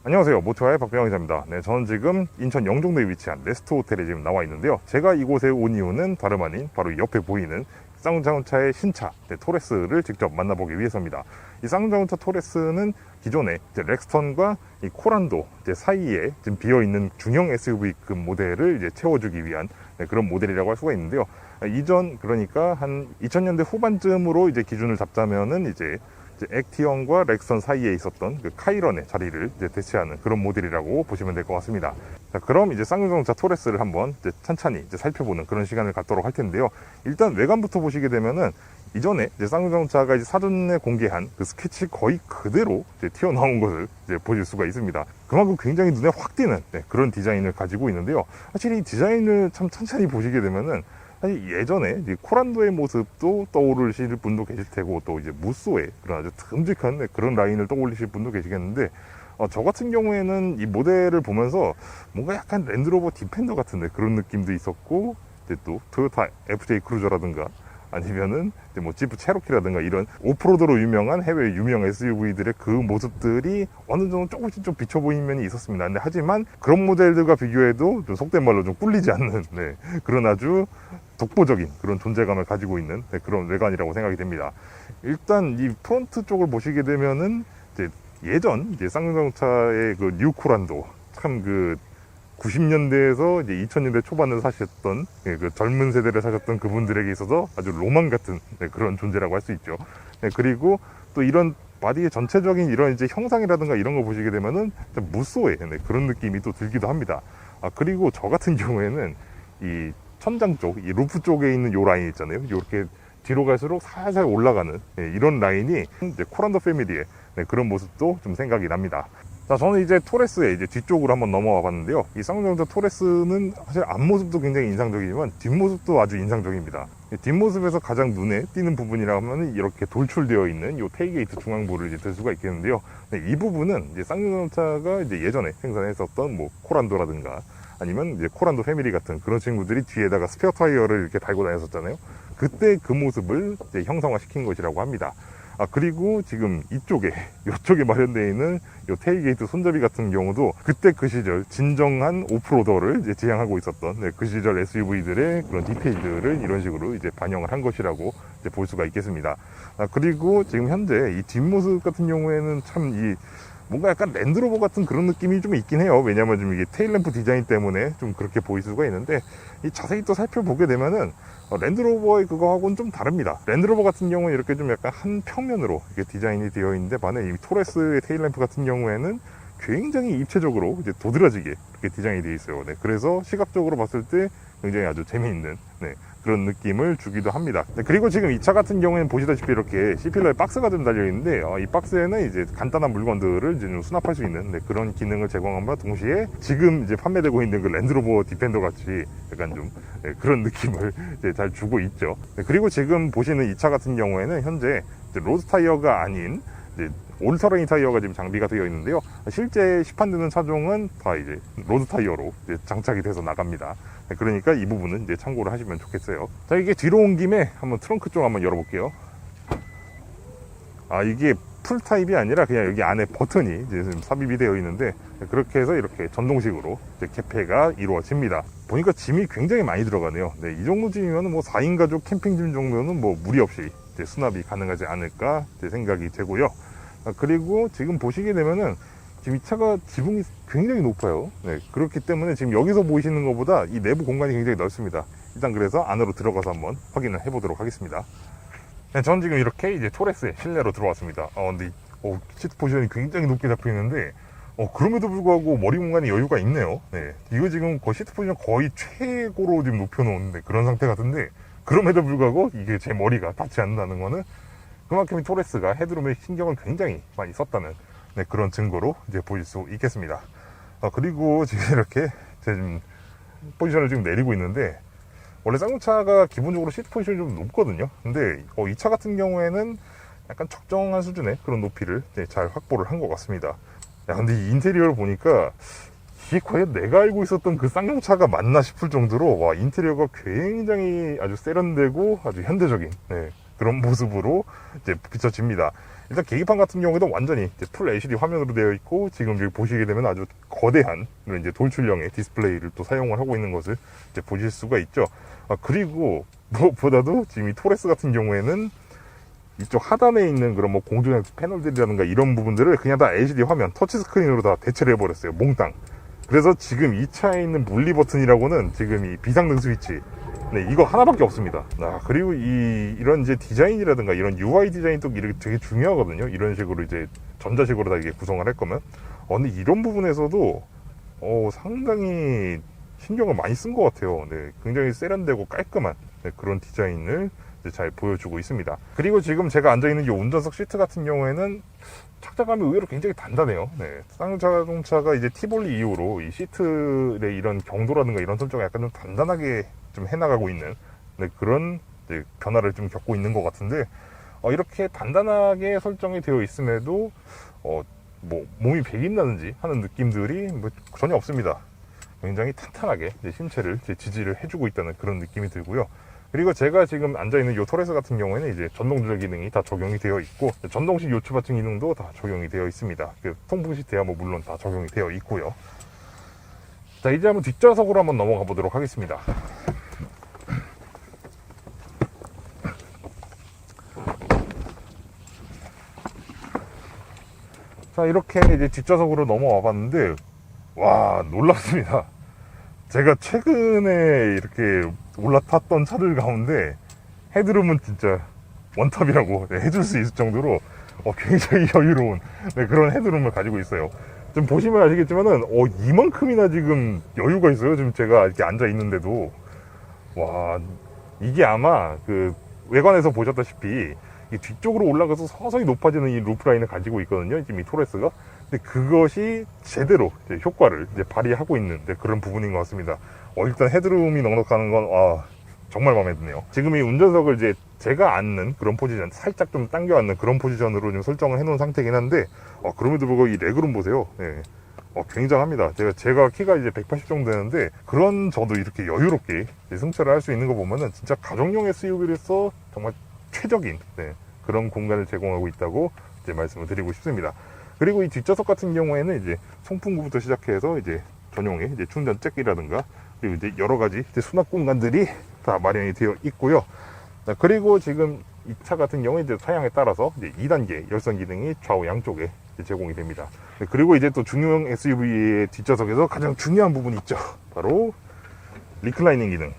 안녕하세요. 모토와의 박병영 기자입니다. 네, 저는 지금 인천 영종도에 위치한 레스토 호텔에 지금 나와 있는데요. 제가 이곳에 온 이유는 다름 아닌 바로 옆에 보이는 쌍용자동차의 신차 토레스를 직접 만나보기 위해서입니다. 이 쌍용자동차 토레스는 기존에 렉스턴과 이 코란도 사이에 지금 비어있는 중형 SUV급 모델을 채워주기 위한 그런 모델이라고 할 수가 있는데요. 이전 그러니까 한 2000년대 후반쯤으로 기준을 잡자면은 액티언과 렉선 사이에 있었던 그 카이런의 자리를 대체하는 그런 모델이라고 보시면 될 것 같습니다. 자, 그럼 쌍용자동차 토레스를 한번 천천히 살펴보는 그런 시간을 갖도록 할 텐데요. 일단 외관부터 보시게 되면은 이전에 쌍용자동차가 사전에 공개한 그 스케치 거의 그대로 튀어나온 것을 보실 수가 있습니다. 그만큼 굉장히 눈에 확 띄는 그런 디자인을 가지고 있는데요. 사실 이 디자인을 참 천천히 보시게 되면은 사실 예전에 코란도의 모습도 떠오르실 분도 계실 테고, 또 무쏘의 그런 아주 듬직한 그런 라인을 떠올리실 분도 계시겠는데, 저 같은 경우에는 이 모델을 보면서 뭔가 약간 랜드로버 디펜더 같은 그런 느낌도 있었고, 또 토요타 FJ 크루저라든가 아니면은 지프 체로키라든가 이런 오프로드로 유명한 해외 유명 SUV들의 그 모습들이 어느 정도 조금씩 좀 비쳐 보이는 면이 있었습니다. 근데 하지만 그런 모델들과 비교해도 좀 속된 말로 좀 꿀리지 않는 그런 아주 독보적인 그런 존재감을 가지고 있는 그런 외관이라고 생각이 됩니다. 일단 이 프론트 쪽을 보시게 되면은 예전 쌍용자동차의 그 뉴 코란도, 참 그 90년대에서 2000년대 초반을 사셨던 그 젊은 세대를 사셨던 그분들에게 있어서 아주 로망 같은 그런 존재라고 할 수 있죠. 그리고 또 이런 바디의 전체적인 이런 형상이라든가 이런 거 보시게 되면은 무쏘의 그런 느낌이 또 들기도 합니다. 그리고 저 같은 경우에는 이 천장 쪽, 이 루프 쪽에 있는 요 라인 있잖아요. 이렇게 뒤로 갈수록 살살 올라가는 이런 라인이 코란도 패밀리의 그런 모습도 좀 생각이 납니다. 자, 저는 토레스의 뒤쪽으로 한번 넘어와 봤는데요. 이 쌍용자동차 토레스는 사실 앞모습도 굉장히 인상적이지만 뒷모습도 아주 인상적입니다. 뒷모습에서 가장 눈에 띄는 부분이라 하면 이렇게 돌출되어 있는 이 테일게이트 중앙부를 들 수가 있겠는데요. 이 부분은 쌍용자동차가 예전에 생산했었던 뭐 코란도라든가 아니면 코란도 패밀리 같은 그런 친구들이 뒤에다가 스페어 타이어를 이렇게 달고 다녔었잖아요. 그때 그 모습을 형상화시킨 것이라고 합니다. 그리고 지금 이쪽에 마련되어 있는 요 테일게이트 손잡이 같은 경우도 그때 그 시절 진정한 오프로더를 지향하고 있었던 그 시절 SUV들의 그런 디테일들을 이런 식으로 반영을 한 것이라고 볼 수가 있겠습니다. 그리고 지금 현재 이 뒷모습 같은 경우에는 참 뭔가 약간 랜드로버 같은 그런 느낌이 좀 있긴 해요. 왜냐면 좀 이게 테일램프 디자인 때문에 좀 그렇게 보일 수가 있는데, 자세히 또 살펴보게 되면은 랜드로버의 그거하고는 좀 다릅니다. 랜드로버 같은 경우는 이렇게 좀 약간 한 평면으로 이렇게 디자인이 되어 있는데, 반면 이 토레스의 테일램프 같은 경우에는 굉장히 입체적으로 도드라지게 이렇게 디자인이 되어 있어요. 그래서 시각적으로 봤을 때 굉장히 아주 재미있는 그런 느낌을 주기도 합니다. 그리고 지금 이 차 같은 경우에는 보시다시피 이렇게 C필러에 박스가 좀 달려있는데, 이 박스에는 간단한 물건들을 좀 수납할 수 있는 그런 기능을 제공함과 동시에 지금 판매되고 있는 그 랜드로버 디펜더 같이 약간 좀 그런 느낌을 잘 주고 있죠. 그리고 지금 보시는 이 차 같은 경우에는 현재 로드 타이어가 아닌 올터레인 타이어가 지금 장비가 되어 있는데요. 실제 시판되는 차종은 다 로드 타이어로 장착이 돼서 나갑니다. 그러니까 이 부분은 참고를 하시면 좋겠어요. 자, 이게 뒤로 온 김에 한번 트렁크 쪽 한번 열어볼게요. 이게 풀 타입이 아니라 그냥 여기 안에 버튼이 지금 삽입이 되어 있는데, 그렇게 해서 이렇게 전동식으로 개폐가 이루어집니다. 보니까 짐이 굉장히 많이 들어가네요. 이 정도 짐이면 뭐 4인 가족 캠핑 짐 정도는 뭐 무리 없이 수납이 가능하지 않을까 생각이 되고요. 그리고 지금 보시게 되면은 지금 이 차가 지붕이 굉장히 높아요. 그렇기 때문에 지금 여기서 보이시는 것보다 이 내부 공간이 굉장히 넓습니다. 일단 그래서 안으로 들어가서 한번 확인을 해보도록 하겠습니다. 저는 지금 이렇게 토레스의 실내로 들어왔습니다. 근데 시트 포지션이 굉장히 높게 잡혀 있는데, 그럼에도 불구하고 머리 공간이 여유가 있네요. 이거 지금 시트 포지션 거의 최고로 지금 높여놓은 그런 상태 같은데, 그럼에도 불구하고 이게 제 머리가 닿지 않는다는 거는 그만큼 이 토레스가 헤드룸에 신경을 굉장히 많이 썼다는 그런 증거로 보일 수 있겠습니다. 그리고 지금 이렇게 지금 포지션을 지금 내리고 있는데, 원래 쌍용차가 기본적으로 시트 포지션이 좀 높거든요. 근데 이 차 같은 경우에는 약간 적정한 수준의 그런 높이를 잘 확보를 한 것 같습니다. 근데 이 인테리어를 보니까 이게 과연 내가 알고 있었던 그 쌍용차가 맞나 싶을 정도로 인테리어가 굉장히 아주 세련되고 아주 현대적인 그런 모습으로 이제 비춰집니다. 일단 계기판 같은 경우에도 완전히 이제 풀 LCD 화면으로 되어 있고, 지금 여기 보시게 되면 아주 거대한 이런 이제 돌출형의 디스플레이를 또 사용을 하고 있는 것을 이제 보실 수가 있죠. 그리고 무엇보다도 지금 이 토레스 같은 경우에는 이쪽 하단에 있는 그런 뭐 공조장 패널들이라든가 이런 부분들을 그냥 다 LCD 화면, 터치스크린으로 다 대체를 해버렸어요. 몽땅. 그래서 지금 이 차에 있는 물리 버튼이라고는 지금 이 비상등 스위치, 네, 이거 하나밖에 없습니다. 그리고 이런 이제 디자인이라든가 이런 UI 디자인도 이렇게 되게 중요하거든요. 이런 식으로 이제 전자식으로 다 이게 구성을 할 거면. 근데 이런 부분에서도, 상당히 신경을 많이 쓴 것 같아요. 네, 굉장히 세련되고 깔끔한 그런 디자인을 잘 보여주고 있습니다. 그리고 지금 제가 앉아있는 이 운전석 시트 같은 경우에는 착자감이 의외로 굉장히 단단해요. 네, 쌍자동차가 이제 티볼리 이후로 이 시트의 이런 경도라든가 이런 설정을 약간 좀 단단하게 좀 해나가고 있는 그런 변화를 좀 겪고 있는 것 같은데, 이렇게 단단하게 설정이 되어 있음에도 뭐 몸이 배긴다든지 하는 느낌들이 뭐 전혀 없습니다. 굉장히 탄탄하게 신체를 지지를 해주고 있다는 그런 느낌이 들고요. 그리고 제가 지금 앉아있는 이 토레스 같은 경우에는 이제 전동 조절 기능이 다 적용이 되어 있고, 전동식 요추 받침 기능도 다 적용이 되어 있습니다. 통풍 시트야 뭐 물론 다 적용이 되어 있고요. 자, 이제 한번 뒷좌석으로 한번 넘어가 보도록 하겠습니다. 자, 이렇게 이제 뒷좌석으로 넘어와 봤는데, 와, 놀랍습니다. 제가 최근에 이렇게 올라탔던 차들 가운데 헤드룸은 진짜 원탑이라고 해줄 수 있을 정도로 굉장히 여유로운 그런 헤드룸을 가지고 있어요. 좀 보시면 아시겠지만은 이만큼이나 지금 여유가 있어요. 지금 제가 이렇게 앉아 있는데도. 와, 이게 아마 그 외관에서 보셨다시피 이 뒤쪽으로 올라가서 서서히 높아지는 이 루프라인을 가지고 있거든요. 지금 이 토레스가. 근데 그것이 제대로 이제 효과를 이제 발휘하고 있는 그런 부분인 것 같습니다. 일단 헤드룸이 넉넉하는 건 정말 마음에 드네요. 지금 이 운전석을 이제 제가 앉는 그런 포지션, 살짝 좀 당겨 앉는 그런 포지션으로 좀 설정을 해놓은 상태긴 한데, 그럼에도 불구하고 이 레그룸 보세요. 네. 굉장합니다. 제가 키가 이제 180 정도 되는데, 그런 저도 이렇게 여유롭게 승차를 할 수 있는 거 보면은 진짜 가정용 SUV로서 정말 최적인 그런 공간을 제공하고 있다고 이제 말씀을 드리고 싶습니다. 그리고 이 뒷좌석 같은 경우에는 이제 송풍구부터 시작해서 이제 전용의 이제 충전 잭이라든가, 그리고 이제 여러 가지 이제 수납 공간들이 다 마련이 되어 있고요. 그리고 지금 이 차 같은 경우에 이제 사양에 따라서 이제 2단계 열선 기능이 좌우 양쪽에 제공이 됩니다. 그리고 이제 또 중형 SUV의 뒷좌석에서 가장 중요한 부분이 있죠. 바로 리클라이닝 기능.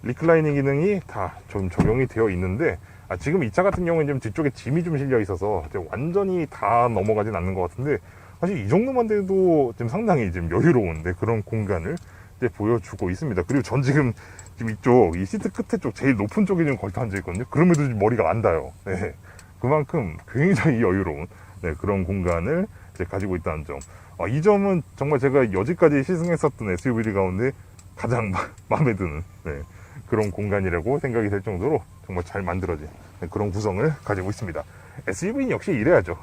리클라이닝 기능이 다 좀 적용이 되어 있는데, 지금 이 차 같은 경우는 좀 뒤쪽에 짐이 좀 실려 있어서 완전히 다 넘어가진 않는 것 같은데, 사실 이 정도만 돼도 좀 상당히 좀 여유로운 그런 공간을 이제 보여주고 있습니다. 그리고 전 지금 이쪽 이 시트 끝에 쪽 제일 높은 쪽에 좀 걸터 앉아 있거든요. 그럼에도 지금 머리가 안 닿아요. 네. 그만큼 굉장히 여유로운 그런 공간을 이제 가지고 있다는 점. 이 점은 정말 제가 여지까지 시승했었던 SUV 가운데 가장 마음에 드는 그런 공간이라고 생각이 될 정도로 정말 잘 만들어진 그런 구성을 가지고 있습니다. SUV는 역시 이래야죠.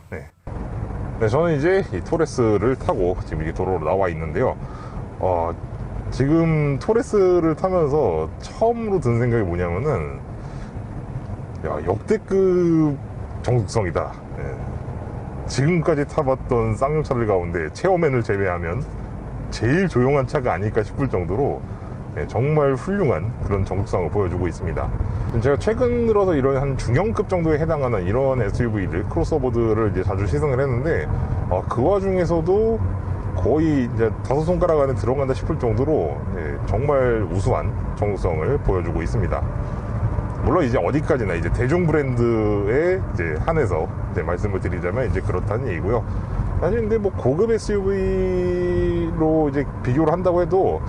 저는 이제 이 토레스를 타고 지금 이렇게 도로로 나와 있는데요. 지금 토레스를 타면서 처음으로 든 생각이 뭐냐면은, 역대급 정숙성이다. 지금까지 타봤던 쌍용차들 가운데 체어맨을 제외하면 제일 조용한 차가 아닐까 싶을 정도로 정말 훌륭한 그런 정숙성을 보여주고 있습니다. 제가 최근 들어서 이런 한 중형급 정도에 해당하는 이런 SUV들, 크로스오버들을 이제 자주 시승을 했는데, 그 와중에서도 거의 이제 5손가락 안에 들어간다 싶을 정도로 정말 우수한 정숙성을 보여주고 있습니다. 물론 이제 어디까지나 이제 대중 브랜드에 이제 한해서 이제 말씀을 드리자면 이제 그렇다는 얘기고요. 사실 근데 뭐 고급 SUV로 이제 비교를 한다고 해도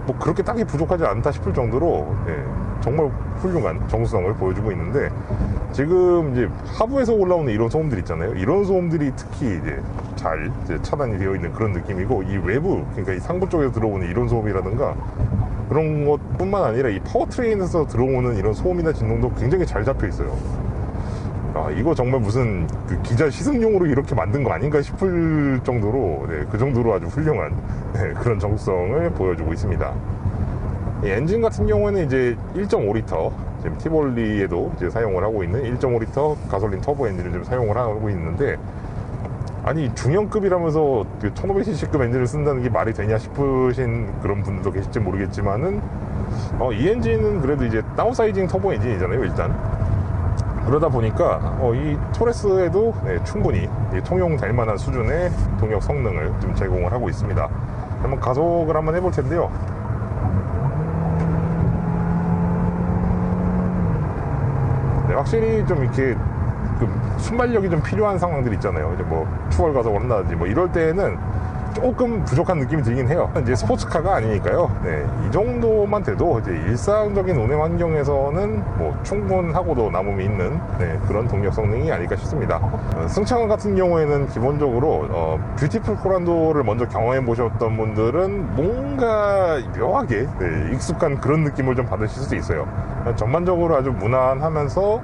뭐 그렇게 딱히 부족하지 않다 싶을 정도로 정말 훌륭한 정수성을 보여주고 있는데, 지금 이제 하부에서 올라오는 이런 소음들 있잖아요. 이런 소음들이 특히 이제 잘 차단이 되어 있는 그런 느낌이고, 이 외부, 그러니까 이 상부 쪽에서 들어오는 이런 소음이라든가 그런 것뿐만 아니라 이 파워트레인에서 들어오는 이런 소음이나 진동도 굉장히 잘 잡혀 있어요. 이거 정말 무슨 그 기자 시승용으로 이렇게 만든 거 아닌가 싶을 정도로 그 정도로 아주 훌륭한 그런 정수성을 보여주고 있습니다. 이 엔진 같은 경우에는 이제 1.5리터 지금 티볼리에도 이제 사용을 하고 있는 1.5리터 가솔린 터보 엔진을 좀 사용을 하고 있는데, 아니 중형급이라면서 1500cc급 엔진을 쓴다는 게 말이 되냐 싶으신 그런 분들도 계실지 모르겠지만은, 이 엔진은 그래도 이제 다운사이징 터보 엔진이잖아요, 일단. 그러다 보니까 이 토레스에도 충분히 통용 될 만한 수준의 동력 성능을 좀 제공을 하고 있습니다. 한번 가속을 한번 해볼 텐데요. 네, 확실히 좀 이렇게 순발력이 좀 필요한 상황들 있잖아요. 이제 뭐 추월 가속을 한다든지 뭐 이럴 때는 조금 부족한 느낌이 들긴 해요. 이제 스포츠카가 아니니까요. 네, 이 정도만 돼도 이제 일상적인 운행 환경에서는 뭐 충분하고도 남음이 있는 그런 동력 성능이 아닐까 싶습니다. 승차감 같은 경우에는 기본적으로 뷰티풀 코란도를 먼저 경험해 보셨던 분들은 뭔가 묘하게 익숙한 그런 느낌을 좀 받으실 수도 있어요. 전반적으로 아주 무난하면서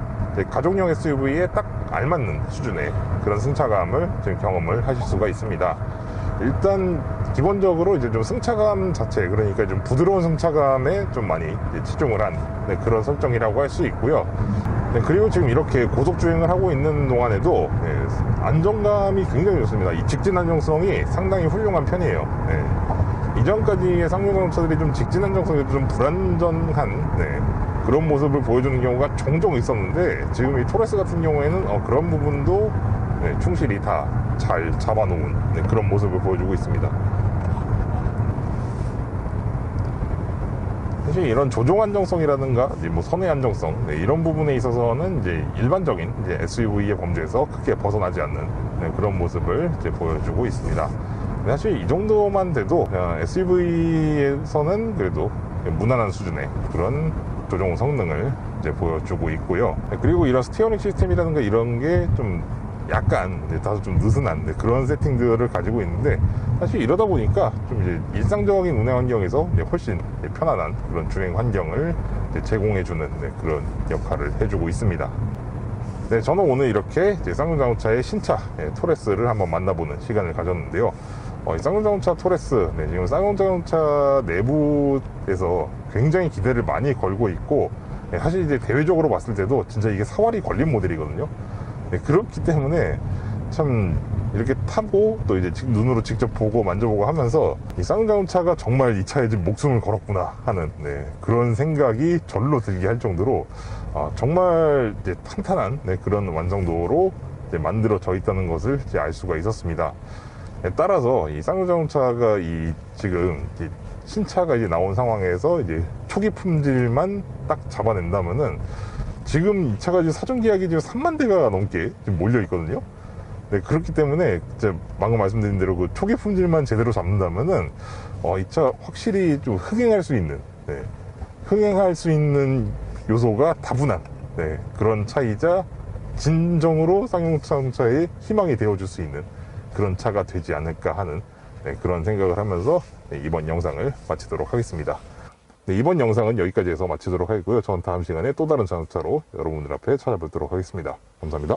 가족용 SUV에 딱 알맞는 수준의 그런 승차감을 지금 경험을 하실 수가 있습니다. 일단 기본적으로 이제 좀 승차감 자체, 그러니까 좀 부드러운 승차감에 좀 많이 치중을 한 그런 설정이라고 할 수 있고요. 그리고 지금 이렇게 고속 주행을 하고 있는 동안에도 안정감이 굉장히 좋습니다. 이 직진 안정성이 상당히 훌륭한 편이에요. 이전까지의 쌍용자동차들이 좀 직진 안정성이 좀 불안전한 그런 모습을 보여주는 경우가 종종 있었는데, 지금 이 토레스 같은 경우에는 그런 부분도 충실히 다 잘 잡아놓은 그런 모습을 보여주고 있습니다. 사실 이런 조종 안정성이라든가 뭐 선의 안정성 이런 부분에 있어서는 이제 일반적인 SUV의 범주에서 크게 벗어나지 않는 그런 모습을 이제 보여주고 있습니다. 사실 이 정도만 돼도 SUV에서는 그래도 무난한 수준의 그런 조종 성능을 이제 보여주고 있고요. 그리고 이런 스티어링 시스템이라든가 이런 게 좀 약간 다소 좀 느슨한 그런 세팅들을 가지고 있는데, 사실 이러다 보니까 좀 이제 일상적인 운행 환경에서 훨씬 편안한 그런 주행 환경을 제공해주는 그런 역할을 해주고 있습니다. 네, 저는 오늘 이렇게 쌍용자동차의 신차 토레스를 한번 만나보는 시간을 가졌는데요. 이 쌍용자동차 토레스, 지금 쌍용자동차 내부에서 굉장히 기대를 많이 걸고 있고, 사실 이제 대외적으로 봤을 때도 진짜 이게 사활이 걸린 모델이거든요. 그렇기 때문에 참 이렇게 타고 또 이제 눈으로 직접 보고 만져보고 하면서 이 쌍용자동차가 정말 이 차에 지금 목숨을 걸었구나 하는 그런 생각이 절로 들게 할 정도로 정말 이제 탄탄한 그런 완성도로 이제 만들어져 있다는 것을 이제 알 수가 있었습니다. 따라서 이 쌍용자동차가 지금 신차가 이제 나온 상황에서 이제 초기 품질만 딱 잡아낸다면은, 지금 이 차가 지금 사전 계약이 지금 3만 대가 넘게 지금 몰려 있거든요. 그렇기 때문에 방금 말씀드린 대로 그 초기 품질만 제대로 잡는다면은 이 차 확실히 좀 흥행할 수 있는 요소가 다분한 그런 차이자 진정으로 쌍용자동차의 희망이 되어줄 수 있는 그런 차가 되지 않을까 하는 그런 생각을 하면서 이번 영상을 마치도록 하겠습니다. 이번 영상은 여기까지 해서 마치도록 하겠고요. 저는 다음 시간에 또 다른 자동차로 여러분들 앞에 찾아뵙도록 하겠습니다. 감사합니다.